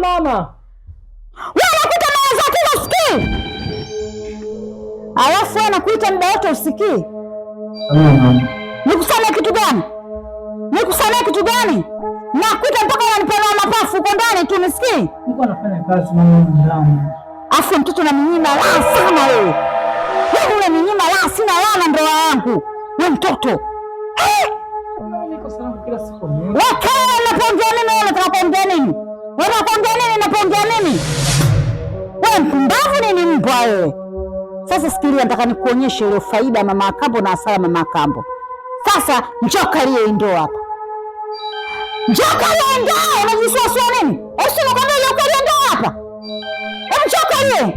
Mama, wewe unakuta mara zote usikii, alafu wewe unakuita muda wote usikii. Nikusamee kitu gani? Nikusamee kitu gani? Nakuita mpaka unanipanua mapafu uko ndani tu unisikii. Niko nafanya kazi mama ndani. Afu mtoto na minyima la sana wewe. Wewe una minyima la sina la na ndoa yangu. Wewe mtoto. Niko salama kila siku. Wewe unapoongea nini? Wewe unataka kuongea nini? Wewe unaongea nini? Unaongea nini? Wewe mpumbavu nini mbwa wewe? Sasa sikilia, nataka nikuonyeshe ile faida mama Kambo na hasara mama Kambo. Sasa njoo kalie ndoo hapa. Njoo kalie ndoo, unajisuasua nini? Esi unakwambia njoo kalie ndoo hapa. Hebu njoo kalie.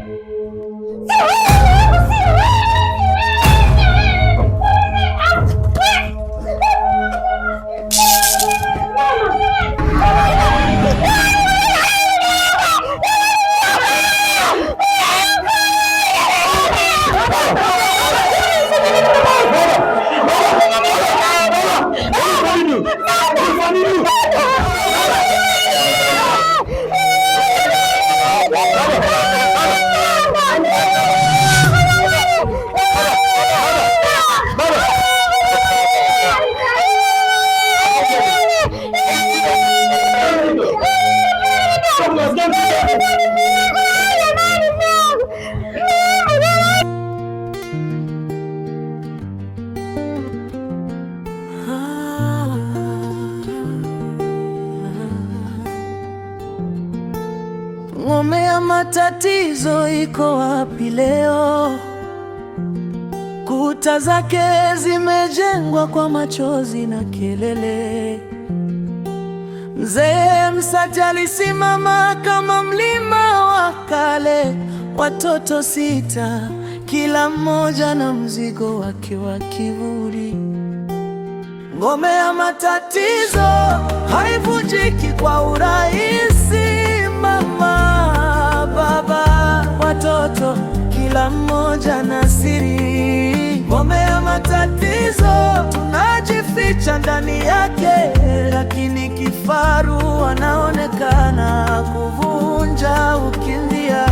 Ngome ya matatizo iko wapi leo? Kuta zake zimejengwa kwa machozi na kelele. Mzee Msati alisimama kama mlima wa kale. Watoto 6, kila mmoja na mzigo wake wa kivuli. Ngome ya matatizo haivunjiki kwa urahisi. Mama, baba, watoto, kila mmoja na siri. Ngome ya matatizo tunajificha ndani yake, lakini kifaru anaonekana kuvunja ukimbia.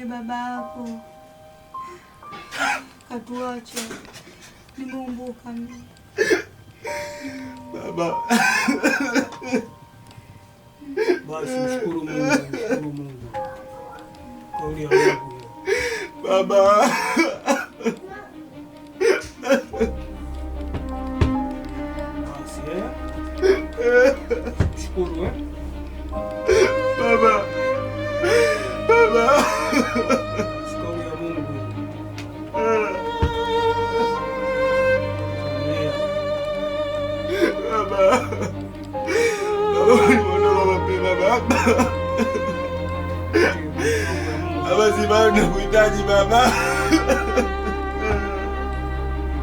Babako katuacha, nimeumbuka mimi. Baba. Basi mshukuru Mungu, mshukuru Mungu. Kauli ya Mungu. Baba. Basi shukuru Baba. Baba. Kauli ya Mungu. Baba. Baba, mapema baba. Baba, si bado nakuhitaji baba.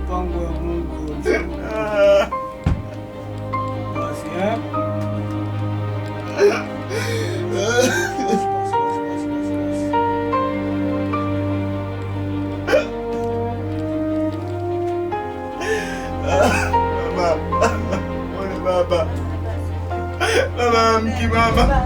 Mpango ya Mungu. Basi Baba, baba, mkima mama.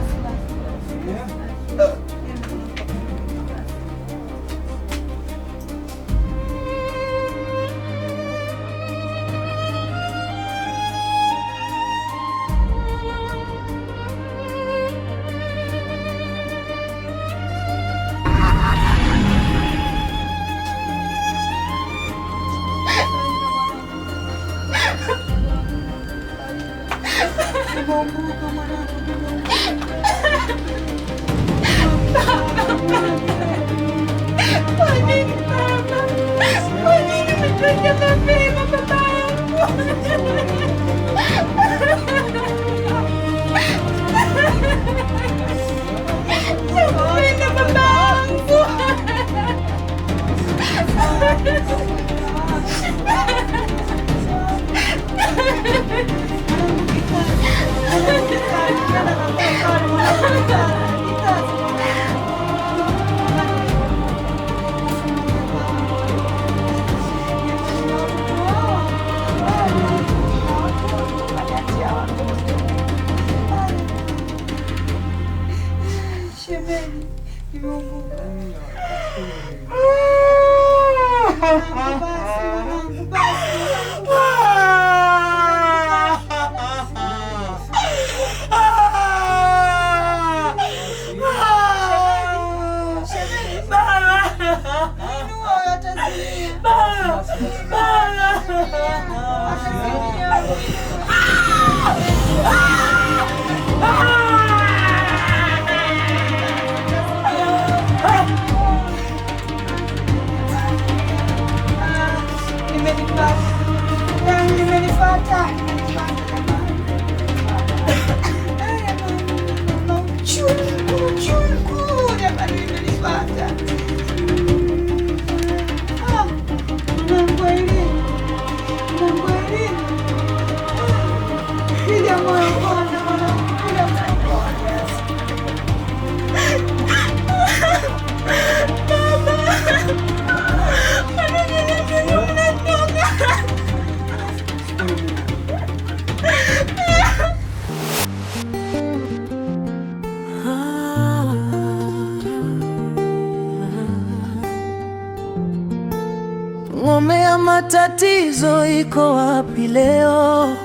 Ngome ya matatizo iko wapi leo?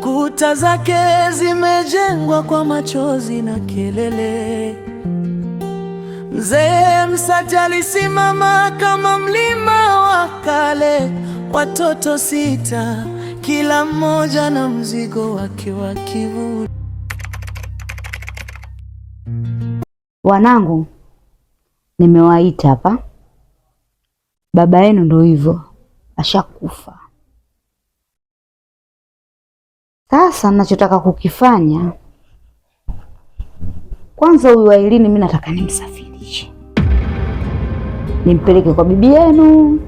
Kuta zake zimejengwa kwa machozi na kelele. Mzee Msati alisimama kama mlima wa kale. Watoto 6, kila mmoja na mzigo wake wa kivuli. Wanangu, nimewaita hapa. Baba yenu ndo hivyo, ashakufa. Sasa ninachotaka kukifanya, kwanza huyu Ailini mimi nataka nimsafirishe, nimpeleke kwa bibi yenu.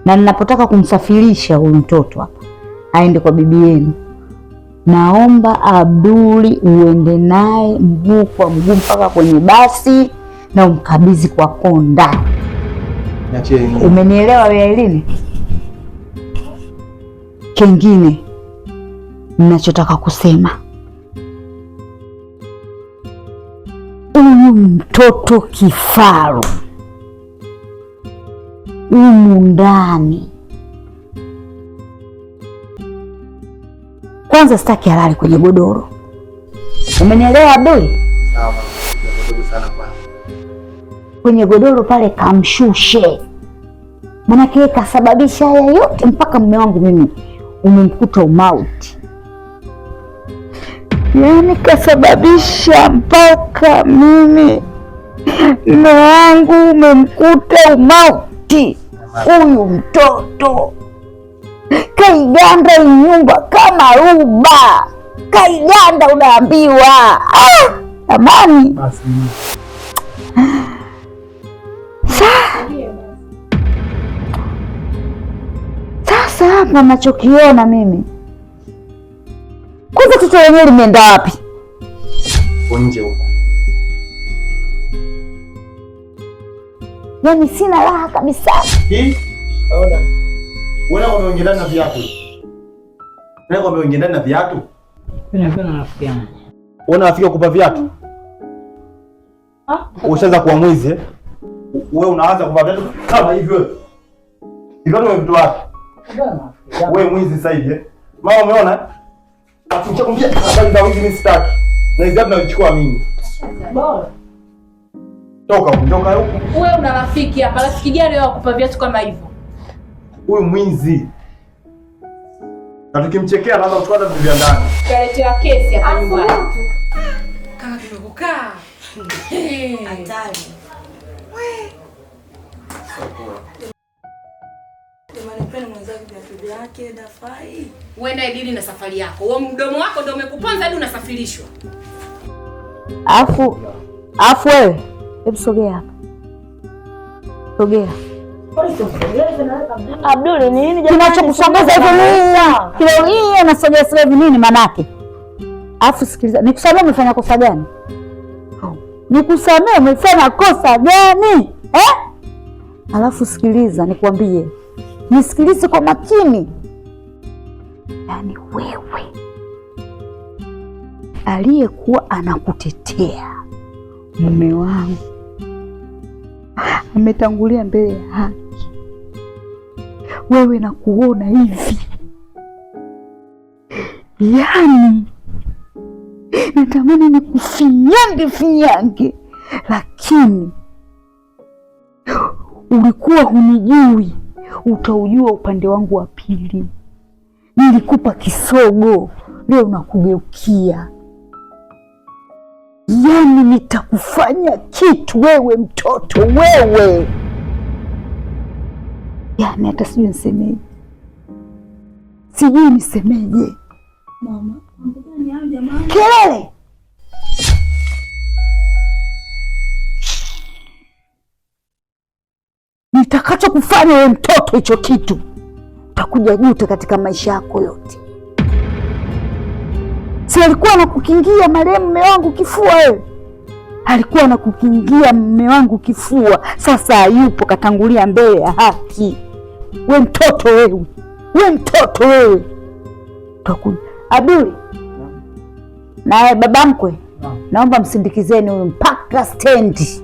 Na ninapotaka kumsafirisha huyu mtoto hapa aende kwa bibi yenu, naomba Abduli uende naye mguu kwa mguu mpaka kwenye basi na umkabidhi kwa konda. Umenielewa wewe Ailini? Kingine ninachotaka kusema, huyu mtoto kifaru humu ndani, kwanza sitaki halali kwenye godoro. Umenielewa Abduli? Sawa, sana kwa. Kwenye godoro pale kamshushe, manake kasababisha haya yote mpaka mume wangu mimi umemkuta umauti. Yaani kasababisha mpaka mimi mume wangu umemkuta umauti. Huyu mtoto kaiganda nyumba kama ruba, kaiganda unaambiwa. Amani sasa hapa nachokiona mimi, kwanza toto lenyewe limeenda wapi? Nje huko. Yaani sina raha kabisa. Hii? Ona. Wewe umeongelea na viatu. Wewe umeongelea na viatu? Mimi napenda rafiki yangu. Una rafiki kupa viatu? Ushaanza kuwa mwizi eh? Wewe unaanza kupa viatu kama hivyo. Hivyo ndio vitu wapi? Wewe mwizi sasa hivi eh? Mama umeona? Afichakumbia habari za wizi mimi sitaki. Na hizo tunachukua mimi. Bora. Toka huko. Wewe una rafiki hapa, rafiki gani wewe akupa viatu kama hivyo? Huyu mwizi. Na tukimchekea anaanza kuchukua vitu vya ndani. Kaletewa kesi hapa nyumbani. Kama tumekukaa. Hatari. Wewe. Jamani, mwenzako viatu vyake dafai. Uenda idili na safari yako. Huo mdomo wako ndio umekuponza hadi unasafirishwa. Afu wewe, hebu sogea hapa. Sogea. Abdul, ni nini jamani? Kinachokusogeza hivyo nini? Kile hii anasogea sogea hivi nini manake? Afu sikiliza, nikusamee umefanya kosa gani? Nikusamee umefanya kosa gani? Alafu sikiliza nikwambie. Nisikilize kwa makini. Yaani wewe aliyekuwa anakutetea mume wangu ametangulia mbele ya haki. Wewe na kuona hivi, yaani natamani nikufinyange, lakini ulikuwa hunijui. Utaujua upande wangu wa pili. Nilikupa kisogo, leo nakugeukia. Yaani nitakufanya kitu wewe mtoto wewe. Yaani hata sijui nisemeje. Sijui nisemeje. Mama, mambo gani hayo jamani? Kelele. Nitakacho kufanya wewe mtoto hicho kitu utakuja juta katika maisha yako yote. Si alikuwa anakukingia marehemu mume wangu kifua wewe? Alikuwa anakukingia mume wangu kifua, sasa hayupo, katangulia mbele ya haki. We mtoto wewe. We mtoto wewe. Utakuja. Abdul. Na baba mkwe. Naomba msindikizeni huyu mpaka stendi.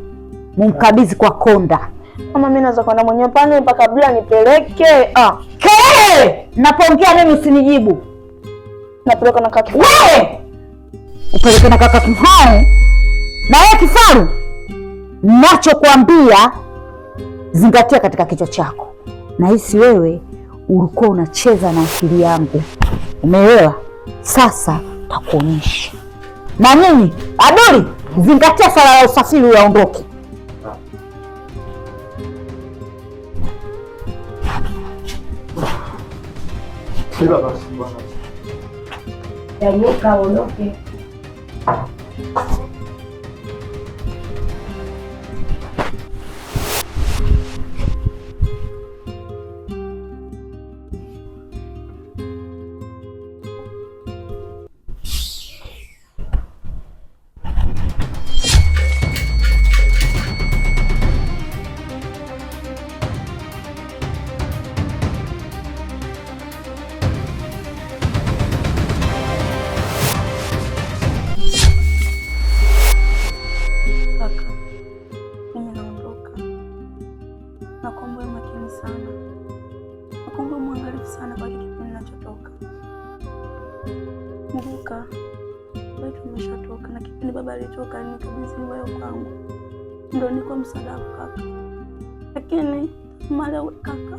Mumkabidhi kwa konda. Mama, mimi naweza kwenda mwenyewe pale mpaka Abdul nipeleke. Kelele! Napoongea nini usinijibu. Napeleka na kaka Kifaru. Wewe! Upeleke na kaka Kifaru? Na wewe Kifaru? Nachokuambia zingatia katika kichwa chako. Na hisi wewe ulikuwa unacheza na akili yangu. Umeelewa? Sasa takuonyesha. Na nini? Abdul, zingatia swala la usafiri uyaondoke. Sila basi bwana. Yayoka ondoke. Kumbuka wewe tumeshatoka na kipindi baba alitoka nikabidhi wewe kwangu. Ndio niko msaada wako kaka. Lakini mara kaka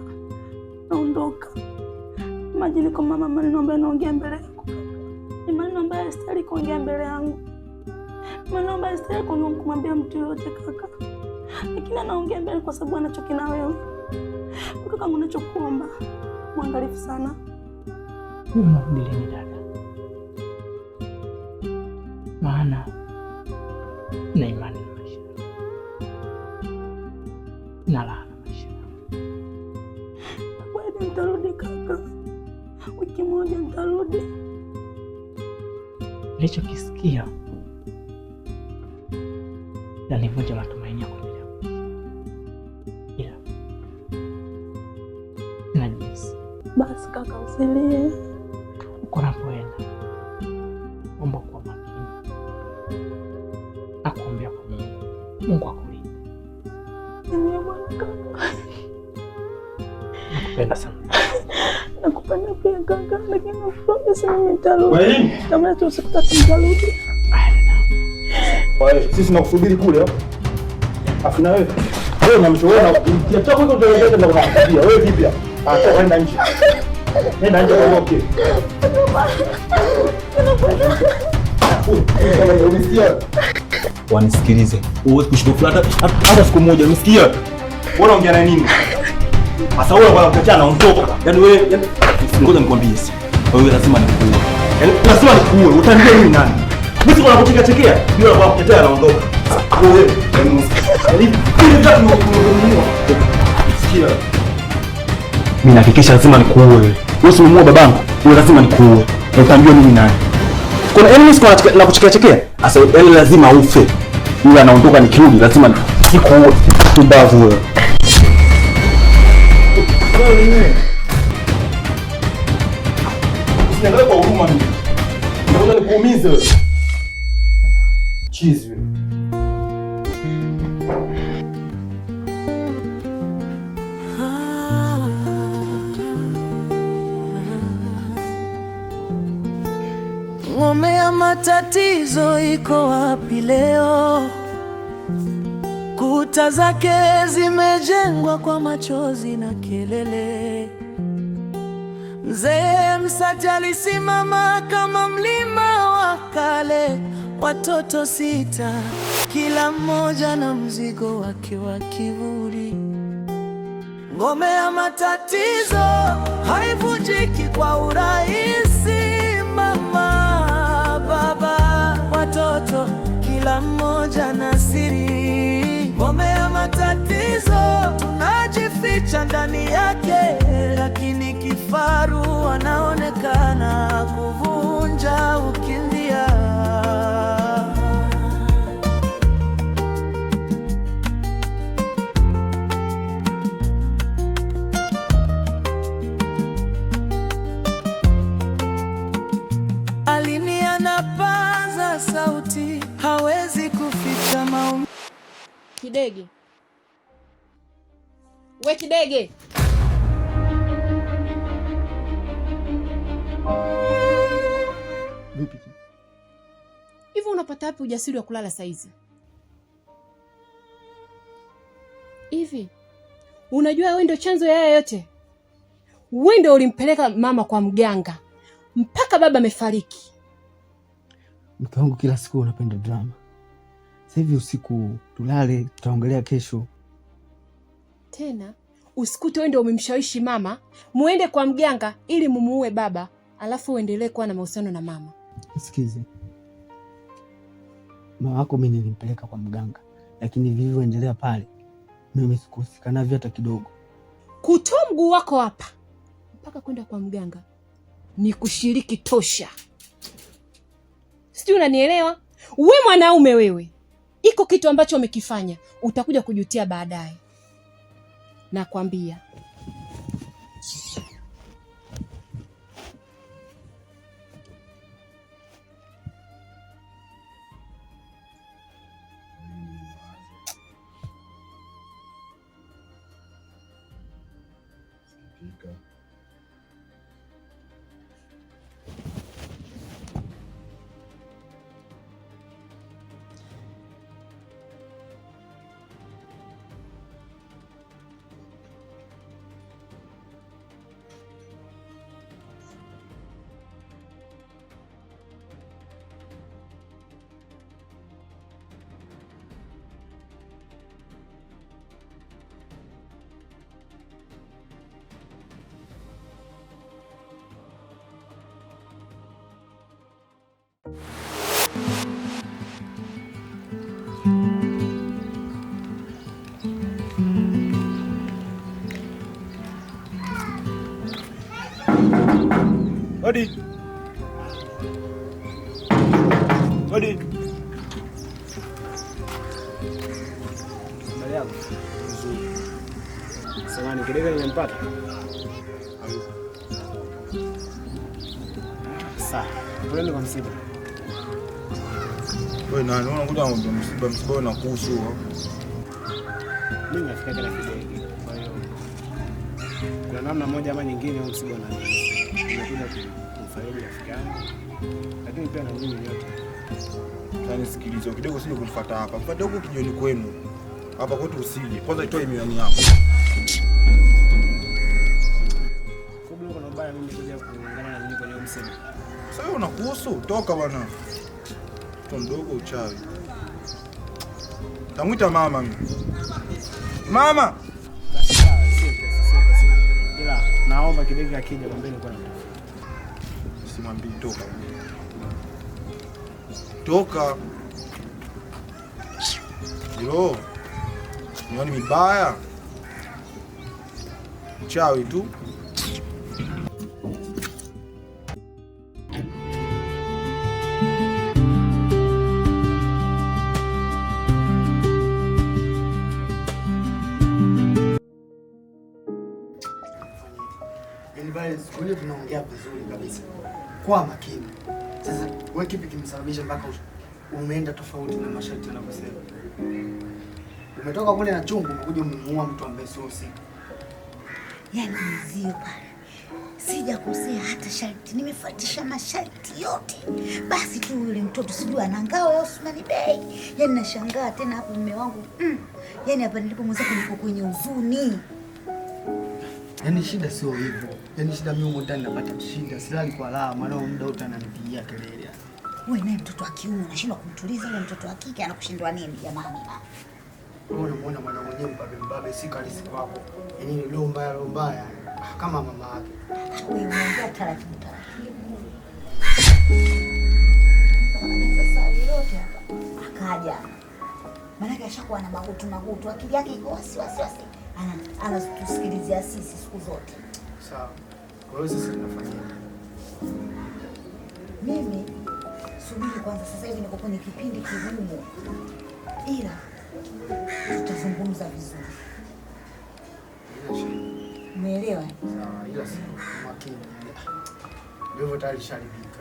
naondoka. Imagine kwa mama maneno ambayo naongea mbele yako kaka. Ni maneno ambayo hastahili kuongea mbele yangu. Maneno ambayo hastahili kumwambia mtu yote kaka. Lakini anaongea mbele kwa sababu anachoki na wewe. Kaka, ninachokuomba mwangalifu sana. Mwadilini dada, maana na imani na maisha na raha na maisha. Kweli nitarudi kaka, wiki moja nitarudi. Nilichokisikia yanivunja matumaini ya kuendelea kuishi, ila sina jinsi. Basi kaka, usilie. Uko napoenda omba kwa makini. Nakuombea kwa Mungu. Mungu akulinde. Nakupenda sana. Nakupenda pia kaka, lakini nafuata sana nitarudi. Wewe? Kama tu usikutaka nitarudi. Wewe, sisi tunakusubiri kule. Afu na wewe. Wewe unamshauri kia chako hizo ndio ndio unakuambia. Wewe vipi hapa? Toka nenda nje. Nenda nje kwa okay. Wanisikilize. Uwezi kushindwa hata siku moja, unisikia? Wewe unaongea na nini? Sasa wewe bwana ukachana ondoka. Yaani wewe ngoja nikwambie hivi. Wewe lazima nikuue. Yaani lazima nikuue. Utaniambia mimi nani? Mimi siko nakucheka chekea. Ndio bwana kutetea anaondoka. Wewe yaani kile vitu unavyonunua. Sikia. Mimi nahakikisha lazima nikuue. Wewe usimuue babangu. Wewe lazima nikuue. Na utaniambia mimi nani? Kuna enemy siko nakuchekea chekea. Sasa yaani lazima ufe. Yule anaondoka nikirudi lazima nikuue. Tubavu wewe. Usiangalie kwa huruma mimi. Nataka nikuumize wewe. Cheese wewe. Ngome ya matatizo iko wapi leo? Kuta zake zimejengwa kwa machozi na kelele. Mzee Msati alisimama kama mlima wa kale, watoto 6, kila mmoja na mzigo wake wa kivuli. Ngome ya matatizo haivunjiki kwa urahisi. Mama, baba, watoto, kila mmoja na siri. Ngome ya matatizo tunajificha ndani yake, lakini kifaru anaonekana kuvunja ukimbia. Alini anapaza sauti, hawezi kuficha maumivu. Kidege. We Kidege. Vipi? Hivi unapata wapi ujasiri wa kulala saizi? Hivi unajua wewe ndio chanzo ya yote? Wewe ndio ulimpeleka mama kwa mganga mpaka baba amefariki. Mke wangu kila siku unapenda drama. Sasa hivi usiku tulale, tutaongelea kesho. Tena usikute wewe ndio umemshawishi mama muende kwa mganga ili mumuue baba, alafu uendelee kuwa na mahusiano na mama. Sikize. Mama wako mimi nilimpeleka kwa mganga, lakini vilivyoendelea pale mimi sikuhusika navyo hata kidogo. Kutoa mguu wako hapa mpaka kwenda kwa mganga ni kushiriki tosha. Sijui unanielewa? Wewe mwanaume wewe. Iko kitu ambacho umekifanya utakuja kujutia baadaye. Nakwambia. Hadi. Hadi. Mariamu. Samahani, Kidege nimempata. Sawa. Pole kwa msiba. Wewe nani unakuja msiba na kuhusu? Mimi nafika kila kidege. Kwa hiyo kwa namna moja ama nyingine huo msiba na nimekuja kumfariji rafiki yangu. Lakini pia na mimi yote. Yaani sikiliza kidogo sije kunifuata hapa. Mfuate huko kijoni kwenu. Hapa kwetu usije. Kwanza itoe milioni yako. Kubwa kuna ubaya mimi kuja kuungana na nyinyi kwenye msiba. Sasa wewe unakuhusu? Toka bwana. Mtoto mdogo uchawi. Tamuita mama mimi. Mama. Basi sawa, sio kesi. Ila naomba kidege akija mwambie niko na mtafuta. Simwambii toka. Toka. Yo. Nioni mibaya. Uchawi tu. Siku ile tunaongea vizuri kabisa. Kwa makini. Sasa wewe kipi kimesababisha mpaka umeenda tofauti na masharti yanavyosema? Umetoka kule na chungu umekuja umemuua mtu ambaye sio husika. Yaani mzio pale. Sijakosea hata sharti. Nimefuatisha masharti yote. Basi tu yule mtoto sijui ana ngao ya Osman Bey. Yaani nashangaa tena hapo mume wangu. Yaani hapa nilipo mwenzako niko kwenye huzuni. Yaani shida sio hivyo. Yaani shida mimi huko ndani napata shida. Silali kwa raha, maana muda wote ananipigia kelele. Wewe naye mtoto wa kiume unashindwa kumtuliza, yule mtoto wa kike anakushindwa nini jamani? Wewe unamuona mwana mwenyewe mbabe si kalisi kwako. Yaani ni roho mbaya kama mama yake. Wewe unaongea taratibu. Sasa yote hapa akaja. Maana ashakuwa na magutu, akili yake iko wasiwasi. Anatusikilizia sisi siku zote. Sawa. Kwa hiyo sisi tunafanya. Mimi subiri kwanza, sasa hivi niko kwenye kipindi kigumu. Ila tutazungumza vizuri. Umeelewa? Sawa, ila si makini. Ndio tayari sharibika.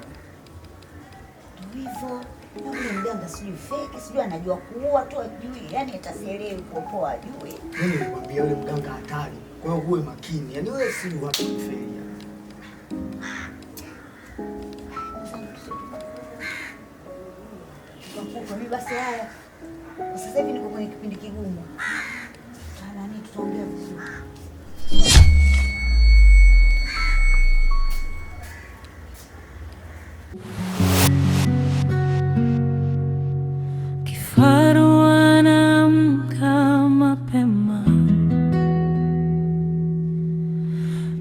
Hivyo na ule mganga sijui fake, sijui anajua kuua tu ajui, yani atasielewi kuopoa ajui. Mimi nikwambia yule mganga hatari. Kwa hiyo uwe makini. Yaani wewe si watu kufeli. Kwa mimi basi haya. Sasa hivi niko kwenye kipindi kigumu. Nani tutaongea vizuri. Kifaru anaamka mapema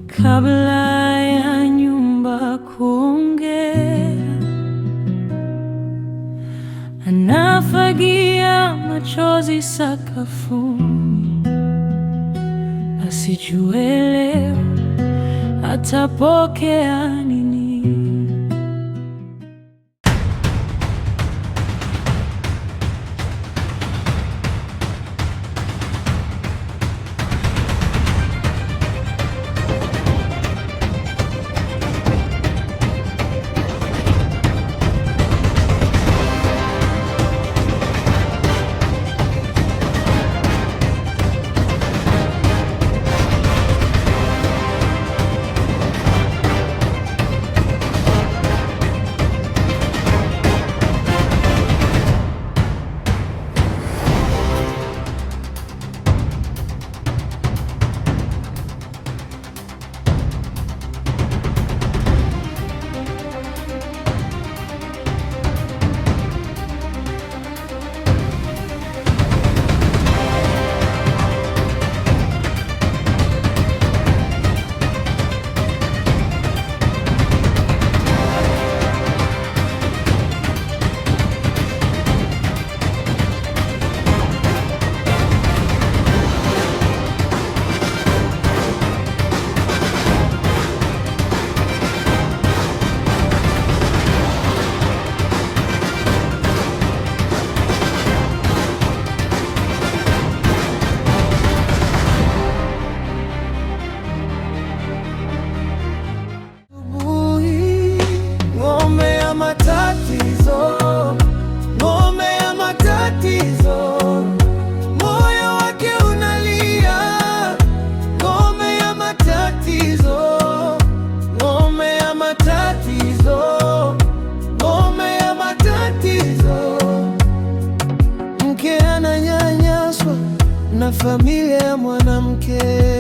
kabla ya nyumba kuongea, anafagia machozi sakafuni, asijue leo atapokea nini. yake.